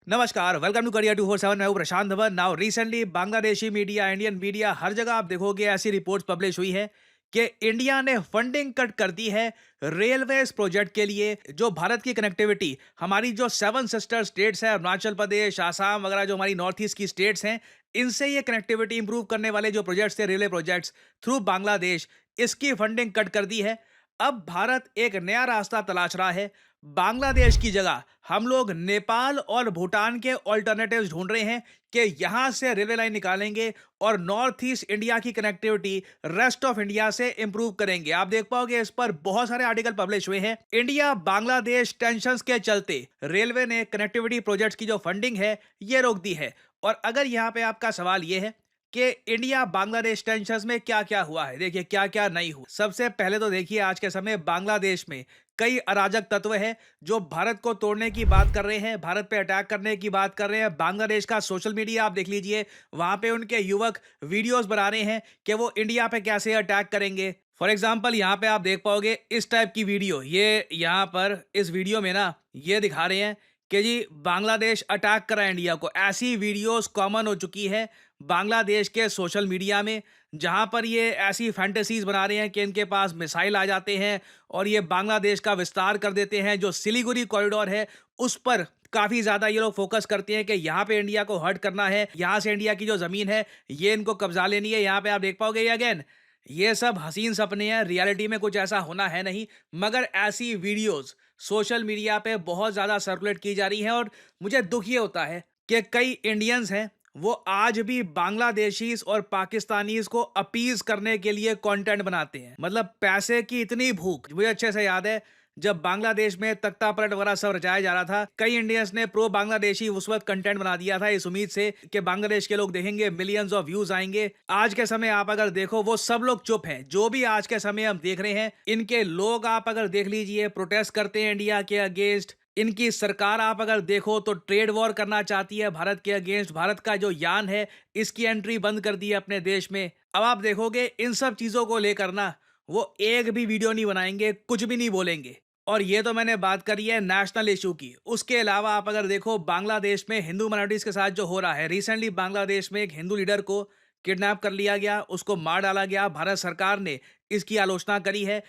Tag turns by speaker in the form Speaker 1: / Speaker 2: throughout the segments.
Speaker 1: नमस्कार, welcome to career 247। मैं हूं Prashant Dhawan. Now recently Bangladeshi media, Indian media, हर जगह आप देखोगे ऐसी रिपोर्ट्स पब्लिश हुई है कि इंडिया ने फंडिंग कट कर दी है रेलवेज प्रोजेक्ट के लिए। जो भारत की कनेक्टिविटी, हमारी जो सेवन सिस्टर स्टेट्स है, अरुणाचल प्रदेश, आसाम वगैरह, जो हमारी नॉर्थ ईस्ट की स्टेट्स हैं, इनसे ये कनेक्टिविटी इंप्रूव करने वाले जो प्रोजेक्ट्स थे, रेलवे प्रोजेक्ट्स थ्रू बांग्लादेश, इसकी फंडिंग कट कर दी है। अब भारत एक नया रास्ता तलाश रहा है। बांग्लादेश की जगह हम लोग नेपाल और भूटान के ऑल्टरनेटिव्स ढूंढ रहे हैं कि यहां से रेलवे लाइन निकालेंगे और नॉर्थ ईस्ट इंडिया की कनेक्टिविटी रेस्ट ऑफ इंडिया से इंप्रूव करेंगे। आप देख पाओगे इस पर बहुत सारे आर्टिकल पब्लिश हुए हैं। इंडिया बांग्लादेश टेंशंस के चलते रेलवे ने कनेक्टिविटी प्रोजेक्ट्स की जो फंडिंग है ये रोक दी है। और अगर यहां पे आपका सवाल ये है कि इंडिया बांग्लादेश टेंशंस में क्या क्या हुआ है, देखिए क्या क्या नहीं हुआ। सबसे पहले तो देखिए, आज के समय बांग्लादेश में कई अराजक तत्व हैं जो भारत को तोड़ने की बात कर रहे हैं, भारत पे अटैक करने की बात कर रहे हैं। बांग्लादेश का सोशल मीडिया आप देख लीजिए, वहां पे उनके युवक वीडियोस बना रहे हैं कि वो इंडिया पे कैसे अटैक करेंगे। फॉर एग्जाम्पल, यहाँ पे आप देख पाओगे इस टाइप की वीडियो, ये यहाँ पर इस वीडियो में ना ये दिखा रहे हैं कि जी बांग्लादेश अटैक करा इंडिया को। ऐसी वीडियोस कॉमन हो चुकी है बांग्लादेश के सोशल मीडिया में, जहां पर ये ऐसी फैंटेसीज बना रहे हैं कि इनके पास मिसाइल आ जाते हैं और ये बांग्लादेश का विस्तार कर देते हैं। जो सिलीगुड़ी कॉरिडोर है उस पर काफी ज्यादा ये लोग फोकस करते हैं कि यहाँ पे इंडिया को हर्ट करना है, यहाँ से इंडिया की जो जमीन है ये इनको कब्जा लेनी है। यहाँ पे आप देख पाओगे ये अगेन, ये सब हसीन सपने हैं, रियलिटी में कुछ ऐसा होना है नहीं। मगर ऐसी वीडियोस सोशल मीडिया पे बहुत ज्यादा सर्कुलेट की जा रही हैं और मुझे दुख ये होता है कि कई इंडियंस हैं वो आज भी बांग्लादेशीज और पाकिस्तानीज को अपीज करने के लिए कंटेंट बनाते हैं। मतलब पैसे की इतनी भूख। मुझे अच्छे से याद है जब बांग्लादेश में तख्ता पलट वगैरह सब रचाया जा रहा था, कई इंडियंस ने प्रो बांग्लादेशी उस वक्त कंटेंट बना दिया था इस उम्मीद से कि बांग्लादेश के लोग देखेंगे, मिलियंस ऑफ व्यूज आएंगे। आज के समय आप अगर देखो वो सब लोग चुप हैं। जो भी आज के समय हम देख रहे हैं, इनके लोग आप अगर देख लीजिए प्रोटेस्ट करते हैं इंडिया के अगेंस्ट। इनकी सरकार आप अगर देखो तो ट्रेड वॉर करना चाहती है भारत के अगेंस्ट। भारत का जो यान है इसकी एंट्री बंद कर दी है अपने देश में। अब आप देखोगे इन सब चीजों को लेकर ना वो एक भी वीडियो नहीं बनाएंगे, कुछ भी नहीं बोलेंगे। और ये तो मैंने बात करी है नेशनल इशू की। उसके अलावा आप अगर देखो बांग्लादेश में हिंदू माइनॉरिटीज के साथ जो हो रहा है, रिसेंटली बांग्लादेश में एक हिंदू लीडर को किडनैप कर लिया गया, उसको मार डाला गया। भारत सरकार ने इसकी आलोचना करी है।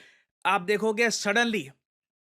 Speaker 1: आप देखोगे सडनली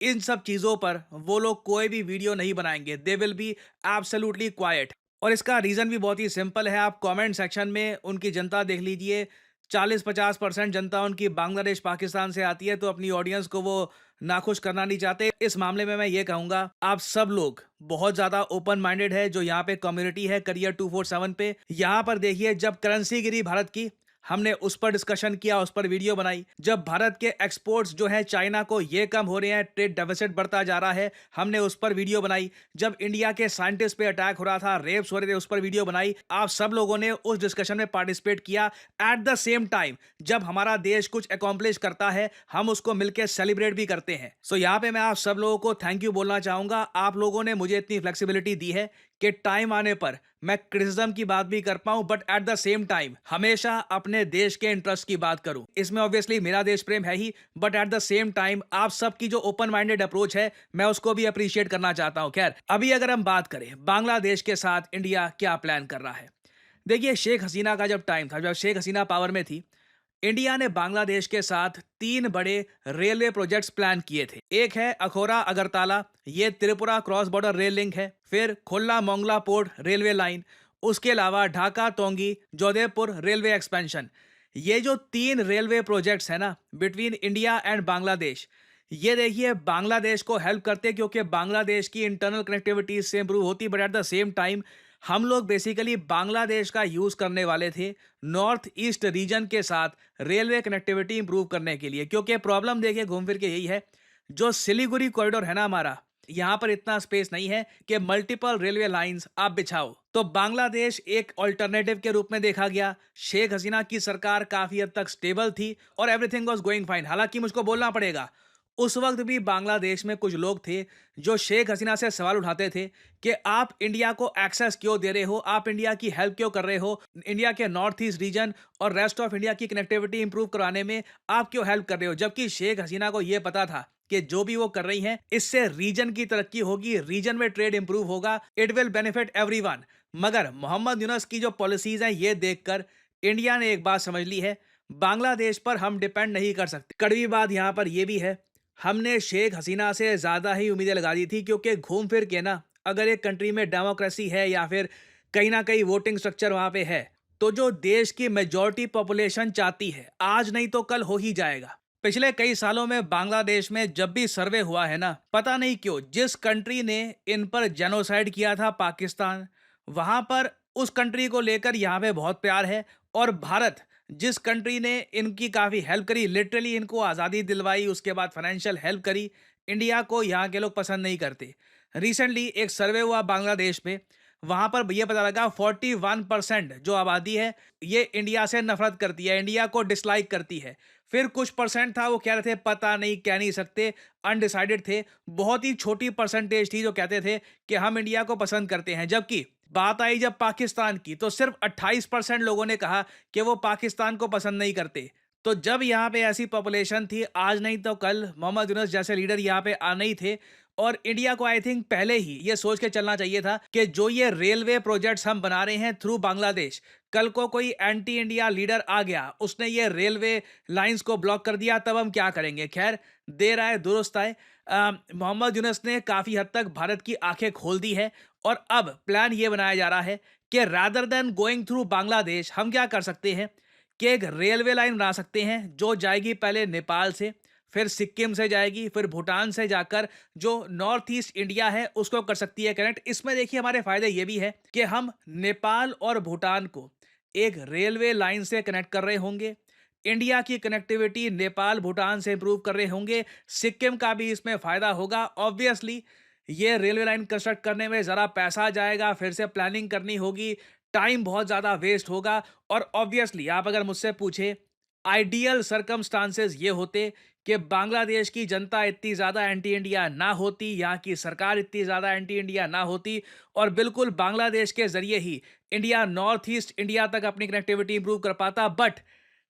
Speaker 1: इन सब चीजों पर वो लोग कोई भी वीडियो नहीं बनाएंगे। They will be absolutely quite. और इसका रीजन भी बहुत ही सिंपल है। आप कमेंट सेक्शन में उनकी जनता देख लीजिए, 40-50% जनता उनकी बांग्लादेश पाकिस्तान से आती है, तो अपनी ऑडियंस को वो नाखुश करना नहीं चाहते। इस मामले में मैं ये कहूंगा, आप सब लोग बहुत ज्यादा ओपन माइंडेड है जो यहाँ पे कम्युनिटी है करियर 247 पे। यहाँ पर देखिए, जब करेंसी गिरी भारत की, हमने उस पर डिस्कशन किया, उस पर वीडियो बनाई। जब भारत के एक्सपोर्ट्स जो है चाइना को ये कम हो रहे हैं, ट्रेड डेफिसिट बढ़ता जा रहा है, हमने उस पर वीडियो बनाई। जब इंडिया के साइंटिस्ट पे अटैक हो रहा था, रेप्स हो रहे थे, उस पर वीडियो बनाई। आप सब लोगों ने उस डिस्कशन में पार्टिसिपेट किया। एट द सेम टाइम जब हमारा देश कुछ अकॉम्प्लिश करता है, हम उसको मिलकर सेलिब्रेट भी करते हैं। सो यहाँ पे मैं आप सब लोगों को थैंक यू बोलना चाहूंगा। आप लोगों ने मुझे इतनी फ्लेक्सिबिलिटी दी है कि टाइम आने पर मैं क्रिटिसिज्म की बात भी कर पाऊं, but at the same time हमेशा अपने देश के इंटरेस्ट की बात करूं। इसमें ऑब्वियसली मेरा देश प्रेम है ही, but at the same time आप सबकी जो ओपन माइंडेड अप्रोच है, मैं उसको भी अप्रिशिएट करना चाहता हूं। खैर, अभी अगर हम बात करें बांग्लादेश के साथ इंडिया क्या प्लान कर रहा है, देखिए शेख हसीना का जब टाइम था, जब शेख हसीना पावर में थी, इंडिया ने बांग्लादेश के साथ 3 बड़े रेलवे प्रोजेक्ट्स प्लान किए थे। एक है अखौरा अगरतला, ये Tripura cross border rail link है। फिर खुल्ला मोंगला पोर्ट रेलवे लाइन। उसके अलावा ढाका तोंगी जोधपुर रेलवे एक्सपेंशन। ये जो 3 रेलवे प्रोजेक्ट्स है ना बिटवीन इंडिया एंड बांग्लादेश, ये देखिए बांग्लादेश को हेल्प करते, क्योंकि बांग्लादेश की इंटरनल कनेक्टिविटी से इंप्रूव होती। But at the same time हम लोग बेसिकली बांग्लादेश का यूज करने वाले थे नॉर्थ ईस्ट रीजन के साथ रेलवे कनेक्टिविटी इंप्रूव करने के लिए। क्योंकि प्रॉब्लम देखिए घूम फिर के यही है, जो सिलीगुड़ी कॉरिडोर है ना हमारा, यहाँ पर इतना स्पेस नहीं है कि मल्टीपल रेलवे लाइंस आप बिछाओ। तो बांग्लादेश एक ऑल्टरनेटिव के रूप में देखा गया। शेख हसीना की सरकार काफी हद तक स्टेबल थी और एवरीथिंग वाज गोइंग फाइन। हालांकि मुझको बोलना पड़ेगा, उस वक्त भी बांग्लादेश में कुछ लोग थे जो शेख हसीना से सवाल उठाते थे कि आप इंडिया को एक्सेस क्यों दे रहे हो, आप इंडिया की हेल्प क्यों कर रहे हो, इंडिया के नॉर्थ ईस्ट रीजन और रेस्ट ऑफ इंडिया की कनेक्टिविटी इंप्रूव कराने में आप क्यों हेल्प कर रहे हो। जबकि शेख हसीना को यह पता था कि जो भी वो कर रही हैं इससे रीजन की तरक्की होगी, रीजन में ट्रेड इंप्रूव होगा, इट विल बेनिफिट एवरीवन। मगर मोहम्मद यूनुस की जो पॉलिसीज हैं ये देखकर इंडिया ने एक बात समझ ली है, बांग्लादेश पर हम डिपेंड नहीं कर सकते। कड़वी बात यहाँ पर यह भी है, हमने शेख हसीना से ज्यादा ही उम्मीदें लगा दी थी, क्योंकि घूम फिर के ना अगर एक कंट्री में डेमोक्रेसी है या फिर कहीं ना कहीं वोटिंग स्ट्रक्चर वहां पे है, तो जो देश की मेजॉरिटी पॉपुलेशन चाहती है आज नहीं तो कल हो ही जाएगा। पिछले कई सालों में बांग्लादेश में जब भी सर्वे हुआ है ना, पता नहीं क्यों जिस कंट्री ने इन पर जेनोसाइड किया था, पाकिस्तान, वहां पर उस कंट्री को लेकर यहाँ पे बहुत प्यार है। और भारत जिस कंट्री ने इनकी काफी हेल्प करी, लिटरली इनको आजादी दिलवाई, उसके बाद फाइनेंशियल हेल्प करी, इंडिया को यहाँ के लोग पसंद नहीं करते। रिसेंटली एक सर्वे हुआ बांग्लादेश में, वहां पर यह पता लगा 41% जो आबादी है ये इंडिया से नफरत करती है, इंडिया को डिसलाइक करती है। फिर कुछ परसेंट था वो कह रहे थे पता नहीं, कह नहीं सकते, अनडिसाइडेड थे। बहुत ही छोटी परसेंटेज थी जो कहते थे कि हम इंडिया को पसंद करते हैं। जबकि बात आई जब पाकिस्तान की, तो सिर्फ 28% लोगों ने कहा कि वो पाकिस्तान को पसंद नहीं करते। तो जब यहाँ पे ऐसी पॉपुलेशन थी, आज नहीं तो कल मोहम्मद यूनुस जैसे लीडर यहाँ पे आने ही थे। और इंडिया को आई थिंक पहले ही ये सोच के चलना चाहिए था कि जो ये रेलवे प्रोजेक्ट्स हम बना रहे हैं थ्रू बांग्लादेश, कल को कोई एंटी इंडिया लीडर आ गया, उसने ये रेलवे लाइंस को ब्लॉक कर दिया, तब हम क्या करेंगे। खैर, देर आए दुरुस्त आए। मोहम्मद यूनुस ने काफी हद तक भारत की आंखें खोल दी है। और अब प्लान ये बनाया जा रहा है कि rather than going through Bangladesh, हम क्या कर सकते हैं कि एक रेलवे लाइन बना सकते हैं जो जाएगी पहले नेपाल से, फिर सिक्किम से जाएगी, फिर भूटान से जाकर जो नॉर्थ ईस्ट इंडिया है उसको कर सकती है कनेक्ट। इसमें देखिए हमारे फायदे ये भी है कि हम नेपाल और भूटान को एक रेलवे लाइन से कनेक्ट कर रहे होंगे, इंडिया की कनेक्टिविटी नेपाल भूटान से इंप्रूव कर रहे होंगे, सिक्किम का भी इसमें फायदा होगा। ऑब्वियसली ये रेलवे लाइन कंस्ट्रक्ट करने में ज़रा पैसा जाएगा, फिर से प्लानिंग करनी होगी, टाइम बहुत ज़्यादा वेस्ट होगा। और ऑब्वियसली आप अगर मुझसे पूछे, आइडियल सर्कमस्टांसेस ये होते कि बांग्लादेश की जनता इतनी ज़्यादा एंटी इंडिया ना होती, यहाँ की सरकार इतनी ज़्यादा एंटी इंडिया ना होती, और बिल्कुल बांग्लादेश के ज़रिए ही इंडिया नॉर्थ ईस्ट इंडिया तक अपनी कनेक्टिविटी इंप्रूव कर पाता। बट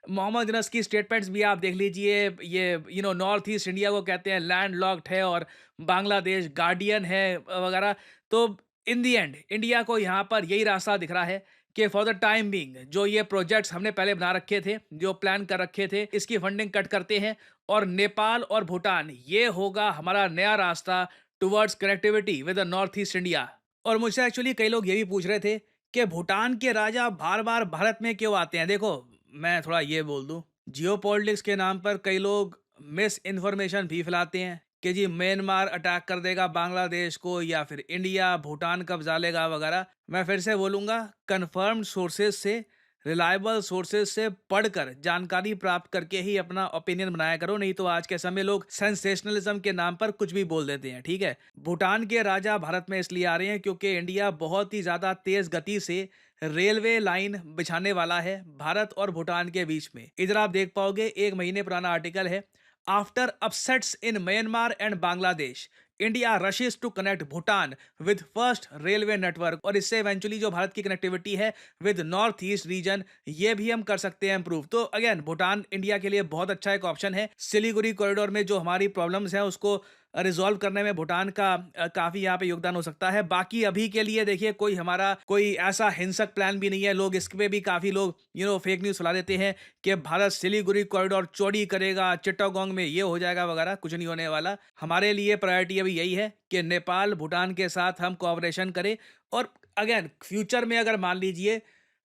Speaker 1: मोहम्मद यूनुस की स्टेटमेंट्स भी आप देख लीजिए, ये नॉर्थ ईस्ट इंडिया को कहते हैं लैंड लॉक्ड है और बांग्लादेश गार्डियन है वगैरह। तो इन दी एंड इंडिया को यहाँ पर यही रास्ता दिख रहा है कि फॉर द टाइम बीइंग जो ये प्रोजेक्ट्स हमने पहले बना रखे थे, जो प्लान कर रखे थे, इसकी फंडिंग कट करते हैं, और नेपाल और भूटान ये होगा हमारा नया रास्ता towards connectivity with the north east India. और मुझसे एक्चुअली कई लोग ये भी पूछ रहे थे कि भूटान के राजा बार बार भारत में क्यों आते हैं। देखो, मैं थोड़ा ये बोल दूं, जियोपॉलिटिक्स के नाम पर कई लोग मिस इन्फॉर्मेशन भी फैलाते हैं कि जी म्यांमार अटैक कर देगा बांग्लादेश को, या फिर इंडिया भूटान कब्जा लेगा वगैरह। मैं फिर से बोलूंगा, कंफर्म्ड सोर्सेज से, रिलायबल सोर्सेज से पढ़कर जानकारी प्राप्त करके ही अपना ओपिनियन बनाया करो, नहीं तो आज के समय लोग सेंसेशनलिज्म के नाम पर कुछ भी बोल देते हैं। ठीक है, भूटान के राजा भारत में इसलिए आ रहे हैं क्योंकि इंडिया बहुत ही ज्यादा तेज गति से रेलवे लाइन बिछाने वाला है भारत और भूटान के बीच में। इधर आप देख पाओगे, एक महीने पुराना आर्टिकल है, after upsets in Myanmar and Bangladesh, India rushes to connect Bhutan with first railway network. और इससे इवेंचुअली जो भारत की कनेक्टिविटी है विद नॉर्थ ईस्ट रीजन, ये भी हम कर सकते हैं इंप्रूव। तो अगेन भूटान इंडिया के लिए बहुत अच्छा एक ऑप्शन है। सिलीगुड़ी कॉरिडोर में जो हमारी प्रॉब्लम्स हैं उसको रिजॉल्व करने में भूटान का काफी यहाँ पे योगदान हो सकता है। बाकी अभी के लिए देखिए कोई हमारा कोई ऐसा हिंसक प्लान भी नहीं है। लोग इस पे भी काफी लोग फेक न्यूज फैला देते हैं कि भारत सिलीगुड़ी कॉरिडोर चौड़ी करेगा, चिट्टागोंग में ये हो जाएगा वगैरह, कुछ नहीं होने वाला। हमारे लिए प्रायोरिटी अभी यही है कि नेपाल भूटान के साथ हम कोऑपरेशन करें। और अगेन फ्यूचर में अगर मान लीजिए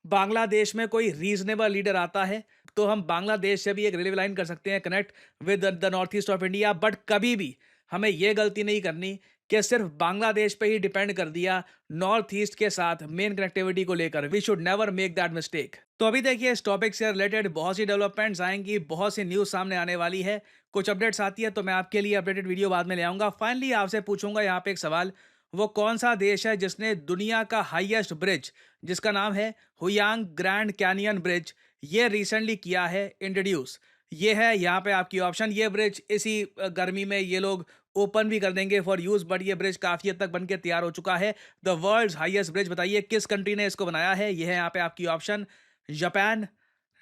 Speaker 1: बांग्लादेश में कोई रीजनेबल लीडर आता है, तो हम बांग्लादेश से भी एक रेलवे लाइन कर सकते हैं connect with the north east of India. But कभी भी हमें यह गलती नहीं करनी कि सिर्फ बांग्लादेश पे ही डिपेंड कर दिया नॉर्थ ईस्ट के साथ मेन कनेक्टिविटी को लेकर। We should never make that mistake. तो अभी देखिए इस टॉपिक से रिलेटेड बहुत सी डेवलपमेंट्स आएंगी, बहुत सी न्यूज सामने आने वाली है, कुछ अपडेट्स आती है तो मैं आपके लिए अपडेटेड वीडियो बाद में ले आऊंगा। फाइनली आपसे पूछूंगा यहाँ पे एक सवाल, वो कौन सा देश है जिसने दुनिया का हाईएस्ट ब्रिज, जिसका नाम है हुयांग ग्रैंड कैनियन ब्रिज, ये रिसेंटली किया है इंट्रोड्यूस। ये है यहाँ पे आपकी ऑप्शन। ये ब्रिज इसी गर्मी में ये लोग ओपन भी कर देंगे फॉर यूज, बट ये ब्रिज काफी हद तक बनके तैयार हो चुका है। द वर्ल्ड्स हाईएस्ट ब्रिज, बताइए किस कंट्री ने इसको बनाया है। ये है यहाँ पे आपकी option, Japan,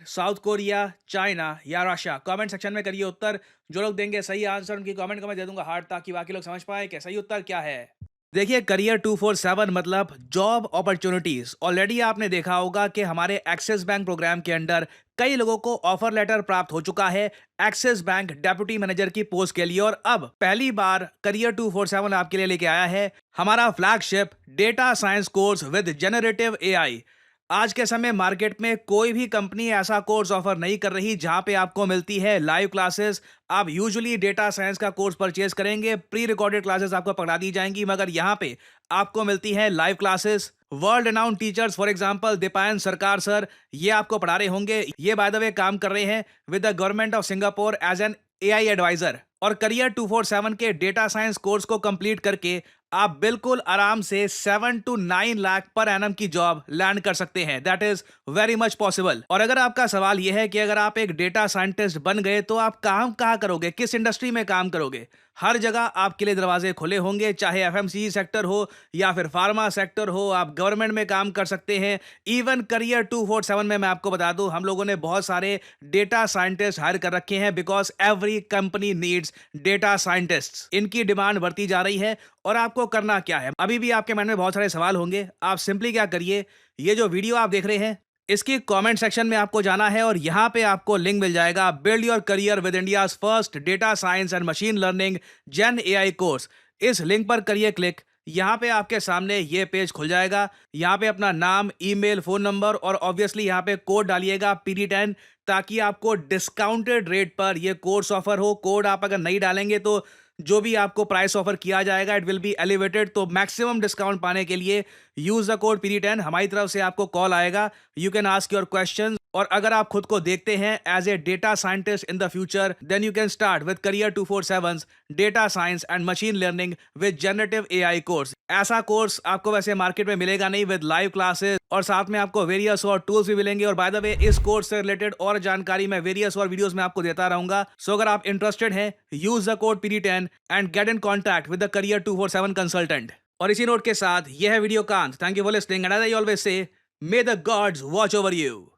Speaker 1: south Korea, China या रशिया? कमेंट सेक्शन में करिए उत्तर। जो लोग देंगे सही आंसर उनकी कमेंट को मैं दे दूंगा हार्ट, ताकि बाकी लोग समझ पाए कि सही उत्तर क्या है। देखिए, करियर 247 मतलब जॉब अपॉर्चुनिटीज। ऑलरेडी आपने देखा होगा कि हमारे एक्सिस बैंक प्रोग्राम के अंडर कई लोगों को ऑफर लेटर प्राप्त हो चुका है एक्सिस बैंक डेप्यूटी मैनेजर की पोस्ट के लिए। और अब पहली बार करियर 247 आपके लिए लेके आया है हमारा flagship data science course with generative AI. आज के समय मार्केट में कोई भी कंपनी ऐसा कोर्स ऑफर नहीं कर रही जहां पे आपको मिलती है लाइव क्लासेस। आप यूजुअली डेटा साइंस का कोर्स परचेज करेंगे, प्री रिकॉर्डेड क्लासेस आपको पकड़ा दी जाएंगी, मगर यहां पे आपको मिलती है live classes. World renowned teachers for example Deepayan सरकार सर, ये आपको पढ़ा रहे होंगे। ये बाय द वे काम कर रहे हैं with the government of Singapore as an AI adviser. और करियर 247 के डेटा साइंस कोर्स को कंप्लीट करके आप बिल्कुल आराम से 7 to 9 लाख पर एनम की जॉब लैंड कर सकते हैं। That is very much possible. और अगर आपका सवाल यह है कि अगर आप एक डेटा साइंटिस्ट बन गए तो आप काम कहां करोगे, किस इंडस्ट्री में काम करोगे? हर जगह आपके लिए दरवाजे खुले होंगे, चाहे एफएमसीजी सेक्टर हो या फिर फार्मा सेक्टर हो। आप गवर्नमेंट में काम कर सकते हैं। इवन करियर 247 में मैं आपको बता दूं, हम लोगों ने बहुत सारे डेटा साइंटिस्ट हायर कर रखे हैं, because every company needs data scientists. इनकी डिमांड बढ़ती जा रही है। और आपको करना क्या है? अभी भी आपके मन में बहुत सारे सवाल होंगे। आप सिंपली क्या करिए, ये जो वीडियो आप देख रहे हैं इसकी कमेंट सेक्शन में आपको जाना है और यहां पे आपको लिंक मिल जाएगा build your career with India's first data science and machine learning gen AI course. इस लिंक पर करिए क्लिक। यहां पे आपके सामने ये पेज खुल जाएगा। यहां पे अपना नाम, ईमेल, फोन नंबर और ऑब्वियसली यहां पे कोड डालिएगा PD10, ताकि आपको डिस्काउंटेड रेट पर ये कोर्स ऑफर हो। कोड आप अगर नहीं डालेंगे तो जो भी आपको प्राइस ऑफर किया जाएगा इट विल बी एलिवेटेड। तो मैक्सिमम डिस्काउंट पाने के लिए यूज द कोड PD10। हमारी तरफ से आपको कॉल आएगा, you can ask your questions. और अगर आप खुद को देखते हैं as a data scientist in the future, then you can start with career 247 data science and machine learning with generative AI course. ऐसा कोर्स आपको वैसे मार्केट में मिलेगा नहीं, विद लाइव क्लासेस और साथ में आपको वेरियस और टूल्स भी मिलेंगे। और बाय द वे इस कोर्स से रिलेटेड और जानकारी मैं वेरियस और वीडियोस में आपको देता रहूंगा। सो अगर आप इंटरेस्टेड हैं, use the code PD10 and get in contact with the career 247 consultant. और इसी नोट के साथ यह है वीडियो का अंत। Thank you for listening and as I always say, may the gods watch over you.